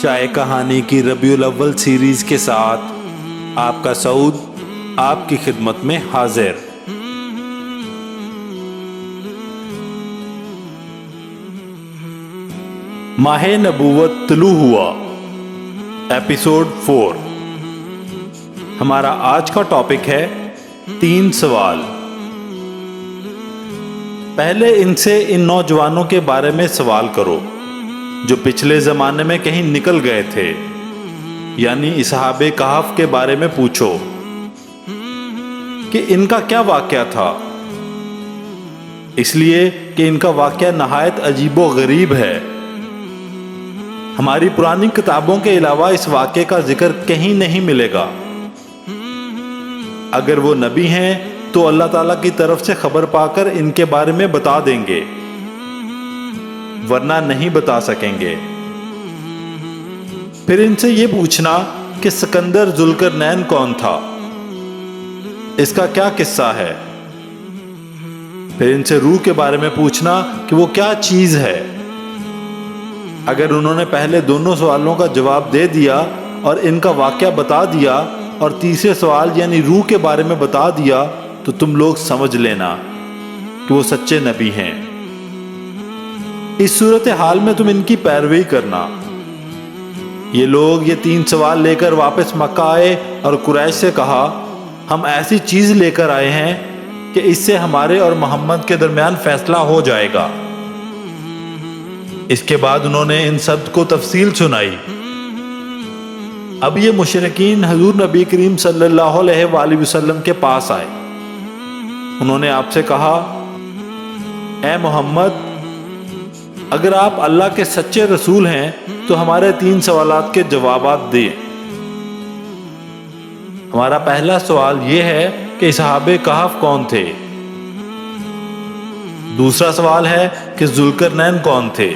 چائے کہانی کی ربیع الاول سیریز کے ساتھ آپ کا سعود آپ کی خدمت میں حاضر۔ ماہ نبوت طلوع ہوا، ایپیسوڈ 4۔ ہمارا آج کا ٹاپک ہے 3 سوال۔ پہلے ان سے ان نوجوانوں کے بارے میں سوال کرو جو پچھلے زمانے میں کہیں نکل گئے تھے، یعنی اصحاب کہف کے بارے میں پوچھو کہ ان کا کیا واقعہ تھا، اس لیے کہ ان کا واقعہ نہایت عجیب و غریب ہے۔ ہماری پرانی کتابوں کے علاوہ اس واقعے کا ذکر کہیں نہیں ملے گا۔ اگر وہ نبی ہیں تو اللہ تعالیٰ کی طرف سے خبر پا کر ان کے بارے میں بتا دیں گے، ورنہ نہیں بتا سکیں گے۔ پھر ان سے یہ پوچھنا کہ سکندر ذوالقرنین کون تھا، اس کا کیا قصہ ہے۔ پھر ان سے روح کے بارے میں پوچھنا کہ وہ کیا چیز ہے۔ اگر انہوں نے پہلے دونوں سوالوں کا جواب دے دیا اور ان کا واقعہ بتا دیا اور تیسرے سوال یعنی روح کے بارے میں بتا دیا تو تم لوگ سمجھ لینا کہ وہ سچے نبی ہیں۔ اس صورتحال میں تم ان کی پیروی کرنا۔ یہ لوگ یہ 3 سوال لے کر واپس مکہ آئے اور قریش سے کہا، ہم ایسی چیز لے کر آئے ہیں کہ اس سے ہمارے اور محمد کے درمیان فیصلہ ہو جائے گا۔ اس کے بعد انہوں نے ان سب کو تفصیل سنائی۔ اب یہ مشرکین حضور نبی کریم صلی اللہ علیہ وآلہ وسلم کے پاس آئے۔ انہوں نے آپ سے کہا، اے محمد، اگر آپ اللہ کے سچے رسول ہیں تو ہمارے 3 سوالات کے جوابات دیں۔ ہمارا پہلا سوال یہ ہے کہ اصحاب کہف کون تھے۔ دوسرا سوال ہے کہ ذوالقرنین کون تھے،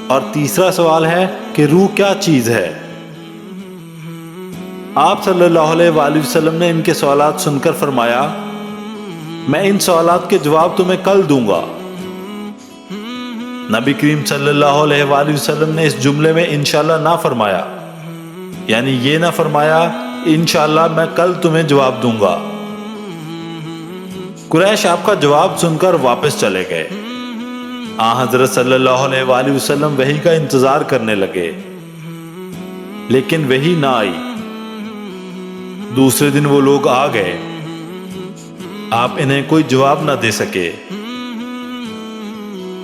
اور تیسرا سوال ہے کہ روح کیا چیز ہے۔ آپ صلی اللہ علیہ وآلہ وسلم نے ان کے سوالات سن کر فرمایا، میں ان سوالات کے جواب تمہیں کل دوں گا۔ نبی کریم صلی اللہ علیہ وآلہ وسلم نے اس جملے میں انشاءاللہ نہ فرمایا، یعنی یہ نہ فرمایا انشاءاللہ میں کل تمہیں جواب دوں گا۔ قریش آپ کا جواب سن کر واپس چلے گئے۔ حضرت صلی اللہ علیہ وآلہ وسلم وحی کا انتظار کرنے لگے، لیکن وحی نہ آئی۔ دوسرے دن وہ لوگ آ گئے، آپ انہیں کوئی جواب نہ دے سکے۔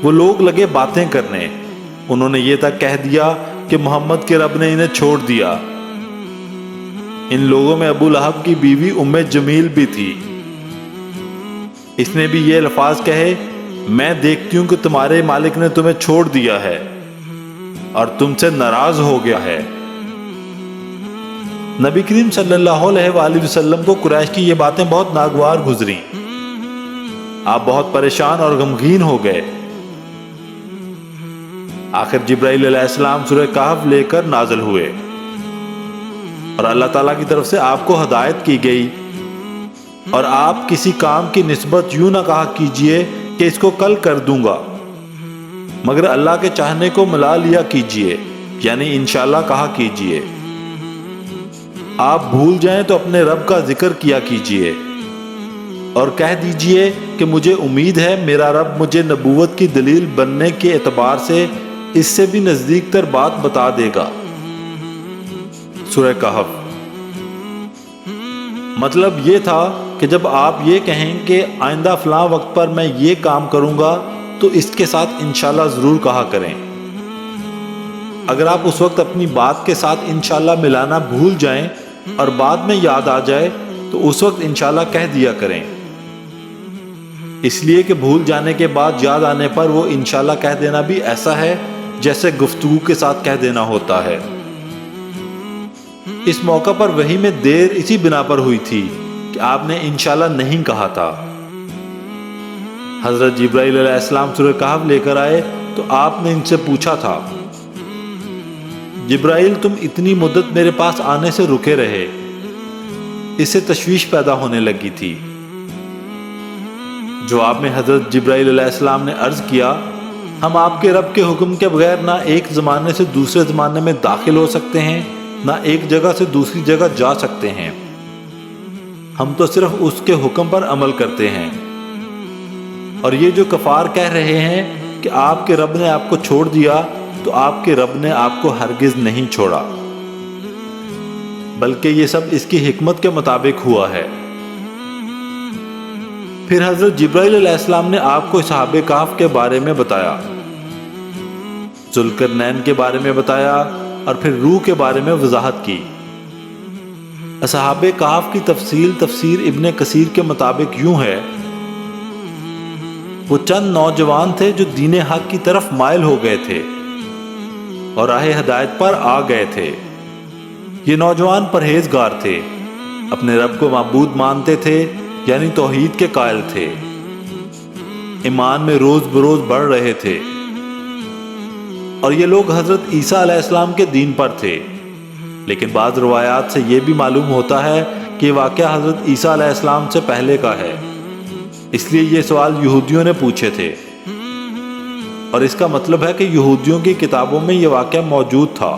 وہ لوگ لگے باتیں کرنے، انہوں نے یہ تک کہہ دیا کہ محمد کے رب نے انہیں چھوڑ دیا۔ ان لوگوں میں ابو لہب کی بیوی ام جمیل بھی تھی۔ اس نے بھی یہ الفاظ کہے، میں دیکھتی ہوں کہ تمہارے مالک نے تمہیں چھوڑ دیا ہے اور تم سے ناراض ہو گیا ہے۔ نبی کریم صلی اللہ علیہ وآلہ وسلم کو قریش کی یہ باتیں بہت ناگوار گزریں۔ آپ بہت پریشان اور غمگین ہو گئے۔ آخر جبرائیل علیہ السلام سورہ کہف لے کر نازل ہوئے اور اللہ تعالیٰ کی طرف سے آپ کو ہدایت کی گئی، اور آپ کسی کام کی نسبت یوں نہ کہا کیجئے کہ اس کو کل کر دوں گا، مگر اللہ کے چاہنے کو ملا لیا کیجئے، یعنی انشاءاللہ کہا کیجئے۔ آپ بھول جائیں تو اپنے رب کا ذکر کیا کیجئے اور کہہ دیجئے کہ مجھے امید ہے میرا رب مجھے نبوت کی دلیل بننے کے اعتبار سے اس سے بھی نزدیک تر بات بتا دے گا۔ سورہ کہف۔ مطلب یہ تھا کہ جب آپ یہ کہیں کہ آئندہ فلاں وقت پر میں یہ کام کروں گا تو اس کے ساتھ انشاءاللہ ضرور کہا کریں۔ اگر آپ اس وقت اپنی بات کے ساتھ انشاءاللہ ملانا بھول جائیں اور بعد میں یاد آ جائے تو اس وقت انشاءاللہ کہہ دیا کریں، اس لیے کہ بھول جانے کے بعد یاد آنے پر وہ انشاءاللہ کہہ دینا بھی ایسا ہے جیسے گفتگو کے ساتھ کہہ دینا ہوتا ہے۔ اس موقع پر وحی میں دیر اسی بنا پر ہوئی تھی کہ آپ نے انشاءاللہ نہیں کہا تھا۔ حضرت جبرائیل علیہ السلام سورہ کہف لے کر آئے تو آپ نے ان سے پوچھا تھا، جبرائیل تم اتنی مدت میرے پاس آنے سے رکے رہے، اس سے تشویش پیدا ہونے لگی تھی۔ جواب میں حضرت جبرائیل علیہ السلام نے عرض کیا، ہم آپ کے رب کے حکم کے بغیر نہ ایک زمانے سے دوسرے زمانے میں داخل ہو سکتے ہیں، نہ ایک جگہ سے دوسری جگہ جا سکتے ہیں۔ ہم تو صرف اس کے حکم پر عمل کرتے ہیں۔ اور یہ جو کفار کہہ رہے ہیں کہ آپ کے رب نے آپ کو چھوڑ دیا، تو آپ کے رب نے آپ کو ہرگز نہیں چھوڑا، بلکہ یہ سب اس کی حکمت کے مطابق ہوا ہے۔ پھر حضرت جبرائیل علیہ السلام نے آپ کو اصحاب کہف کے بارے میں بتایا، ذوالقرنین کے بارے میں بتایا، اور پھر روح کے بارے میں وضاحت کی۔ اصحاب کہف کی تفسیر ابن کثیر کے مطابق یوں ہے، وہ چند نوجوان تھے جو دین حق کی طرف مائل ہو گئے تھے اور راہ ہدایت پر آ گئے تھے۔ یہ نوجوان پرہیزگار تھے، اپنے رب کو معبود مانتے تھے، یعنی توحید کے قائل تھے، ایمان میں روز بروز بڑھ رہے تھے، اور یہ لوگ حضرت عیسیٰ علیہ السلام کے دین پر تھے۔ لیکن بعض روایات سے یہ بھی معلوم ہوتا ہے کہ یہ واقعہ حضرت عیسیٰ علیہ السلام سے پہلے کا ہے، اس لیے یہ سوال یہودیوں نے پوچھے تھے، اور اس کا مطلب ہے کہ یہودیوں کی کتابوں میں یہ واقعہ موجود تھا۔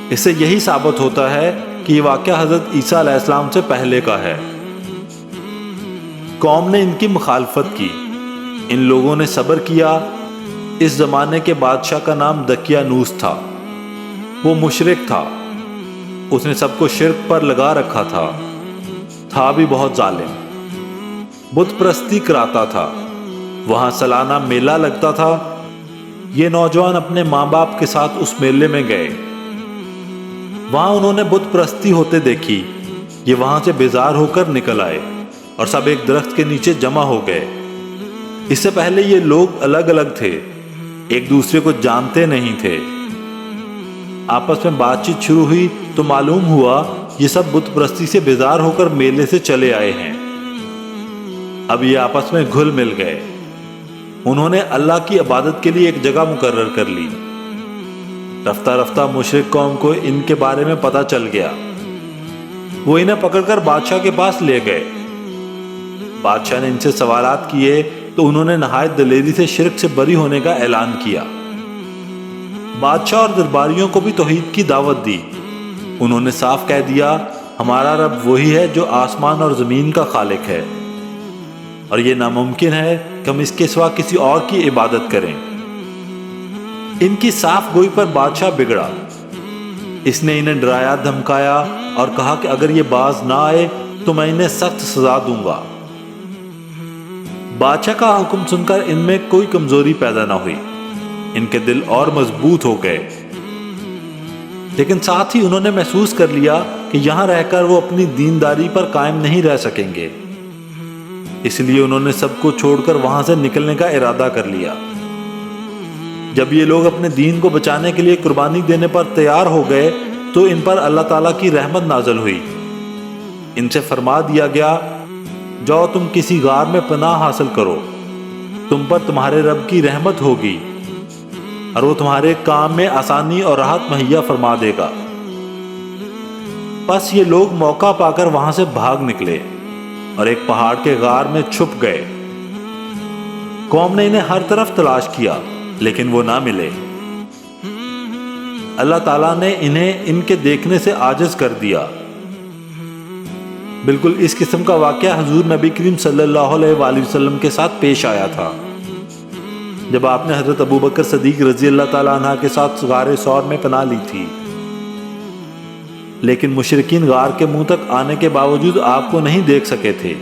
اس سے یہی ثابت ہوتا ہے کہ یہ واقعہ حضرت عیسیٰ علیہ السلام سے پہلے کا ہے۔ قوم نے ان کی مخالفت کی، ان لوگوں نے صبر کیا۔ اس زمانے کے بادشاہ کا نام دقیانوس تھا، وہ مشرک تھا، اس نے سب کو شرک پر لگا رکھا تھا بھی بہت ظالم، بت پرستی کراتا تھا، وہاں سالانہ میلہ لگتا تھا۔ یہ نوجوان اپنے ماں باپ کے ساتھ اس میلے میں گئے، وہاں انہوں نے بت پرستی ہوتے دیکھی۔ یہ وہاں سے بیزار ہو کر نکل آئے اور سب ایک درخت کے نیچے جمع ہو گئے۔ اس سے پہلے یہ لوگ الگ الگ تھے، ایک دوسرے کو جانتے نہیں تھے۔ آپس میں بات چیت شروع ہوئی تو معلوم ہوا یہ سب بت پرستی سے بیزار ہو کر میلے سے چلے آئے ہیں۔ اب یہ آپس میں گھل مل گئے، انہوں نے اللہ کی عبادت کے لیے ایک جگہ مقرر کر لی۔ رفتہ رفتہ مشرک قوم کو ان کے بارے میں پتہ چل گیا، وہ انہیں پکڑ کر بادشاہ کے پاس لے گئے۔ بادشاہ نے ان سے سوالات کیے تو انہوں نے نہایت دلیری سے شرک سے بری ہونے کا اعلان کیا۔ بادشاہ اور درباریوں کو بھی توحید کی دعوت دی۔ انہوں نے صاف کہہ دیا، ہمارا رب وہی ہے جو آسمان اور زمین کا خالق ہے، اور یہ ناممکن ہے کہ ہم اس کے سوا کسی اور کی عبادت کریں۔ ان کی صاف گوئی پر بادشاہ بگڑا، اس نے انہیں ڈرایا دھمکایا اور کہا کہ اگر یہ باز نہ آئے تو میں انہیں سخت سزا دوں گا۔ بادشاہ کا حکم سن کر ان میں کوئی کمزوری پیدا نہ ہوئی، ان کے دل اور مضبوط ہو گئے، لیکن ساتھ ہی انہوں نے محسوس کر لیا کہ یہاں رہ کر وہ اپنی دینداری پر قائم نہیں رہ سکیں گے، اس لیے انہوں نے سب کو چھوڑ کر وہاں سے نکلنے کا ارادہ کر لیا۔ جب یہ لوگ اپنے دین کو بچانے کے لیے قربانی دینے پر تیار ہو گئے تو ان پر اللہ تعالیٰ کی رحمت نازل ہوئی۔ ان سے فرما دیا گیا، جاؤ تم کسی غار میں پناہ حاصل کرو، تم پر تمہارے رب کی رحمت ہوگی اور وہ تمہارے کام میں آسانی اور راحت مہیا فرما دے گا۔ بس یہ لوگ موقع پا کر وہاں سے بھاگ نکلے اور ایک پہاڑ کے غار میں چھپ گئے۔ قوم نے انہیں ہر طرف تلاش کیا لیکن وہ نہ ملے۔ اللہ تعالیٰ نے انہیں ان کے دیکھنے سے عاجز کر دیا۔ بالکل اس قسم کا واقعہ حضور نبی کریم صلی اللہ علیہ وآلہ وسلم کے ساتھ پیش آیا تھا، جب آپ نے حضرت ابوبکر صدیق رضی اللہ تعالیٰ عنہ کے ساتھ غار ثور میں پناہ لی تھی، لیکن مشرکین غار کے منہ تک آنے کے باوجود آپ کو نہیں دیکھ سکے تھے۔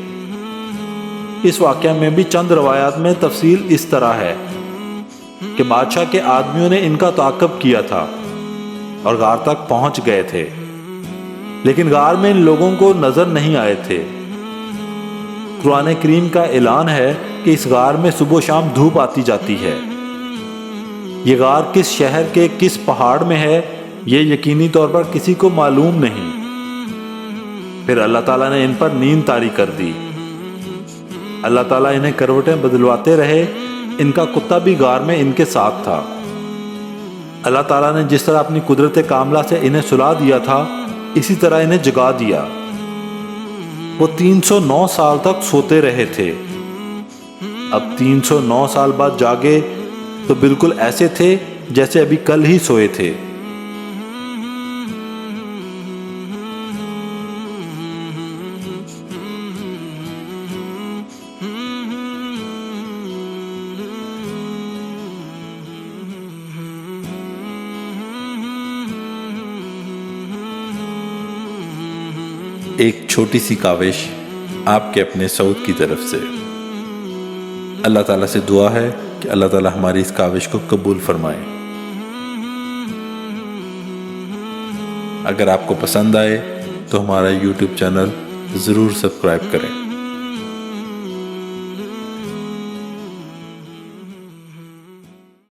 اس واقعہ میں بھی چند روایات میں تفصیل اس طرح ہے کہ بادشاہ کے آدمیوں نے ان کا تعاقب کیا تھا اور غار تک پہنچ گئے تھے، لیکن غار میں ان لوگوں کو نظر نہیں آئے تھے۔ قرآن کریم کا اعلان ہے کہ اس غار میں صبح و شام دھوپ آتی جاتی ہے۔ یہ غار کس شہر کے کس پہاڑ میں ہے یہ یقینی طور پر کسی کو معلوم نہیں۔ پھر اللہ تعالیٰ نے ان پر نیند طاری کر دی۔ اللہ تعالیٰ انہیں کروٹیں بدلواتے رہے، ان کا کتا بھی غار میں ان کے ساتھ تھا۔ اللہ تعالیٰ نے جس طرح اپنی قدرت کاملہ سے انہیں سلا دیا تھا اسی طرح انہیں جگا دیا۔ وہ 309 سال تک سوتے رہے تھے۔ اب 309 سال بعد جاگے تو بالکل ایسے تھے جیسے ابھی کل ہی سوئے تھے۔ ایک چھوٹی سی کاوش آپ کے اپنے سعود کی طرف سے۔ اللہ تعالیٰ سے دعا ہے کہ اللہ تعالیٰ ہماری اس کاوش کو قبول فرمائے۔ اگر آپ کو پسند آئے تو ہمارا YouTube چینل ضرور سبسکرائب کریں۔